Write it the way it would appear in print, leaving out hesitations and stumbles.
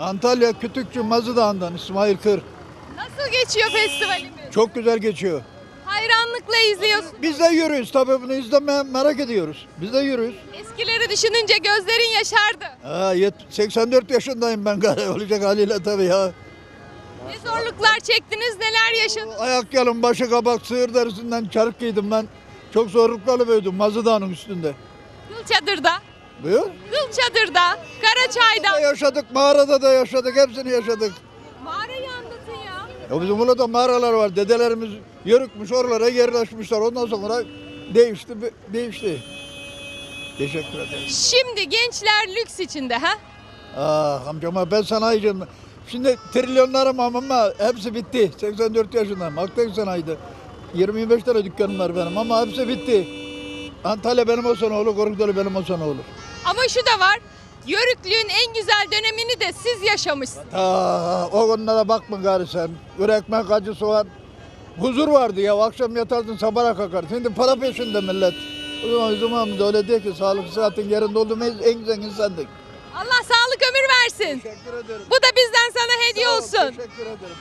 Antalya Kütükçü Mazıdağ'ından İsmail Kır. Nasıl geçiyor festivalimiz? Çok güzel geçiyor. Hayranlıkla izliyorsun. Biz de yürüyoruz tabii, bunu izlemeye merak ediyoruz. Biz de yürüyoruz. Eskileri düşününce gözlerin yaşardı. 84 yaşındayım ben galiba, olacak haliyle tabii ya. Ne zorluklar çektiniz, neler yaşadınız? Ayak yalın, başı kabak, sığır derisinden çarık giydim ben. Çok zorluklarla büyüdüm Mazıdağ'ın üstünde. Kıl Çadır'da, Buyur. Kıl Çadır'da, Karaçay'da. Da yaşadık, mağarada da yaşadık, hepsini yaşadık. Mağarayı anlatın ya. Ya bizim burada mağaralar var. Dedelerimiz yörükmüş, oralara yerleşmişler. Ondan sonra değişti. Teşekkür ederim. Şimdi gençler lüks içinde ha? Amcama ben sanayiciyim. Şimdi trilyonlarım ama hepsi bitti. 84 yaşındayım. Akdeniz sanayide. 25 tane dükkanım var benim ama hepsi bitti. Antalya benim olsa ne olur, Korkuteli benim olsa ne olur. Ama şu da var. Yörüklüğün en güzel dönemini de siz yaşamışsınız. O konulara bakma gari sen. Ekmek, acı soğan. Huzur vardı ya. Akşam yatarsın, sabaha kalkar. Şimdi para peşinde millet. O zaman da öyle değil ki. Sağlık sıhhatin yerinde olduğum en güzel insandık. Allah sağlık ömür versin. Teşekkür ederim. Bu da bizden sana hediye Sağ ol, olsun. teşekkür ederim.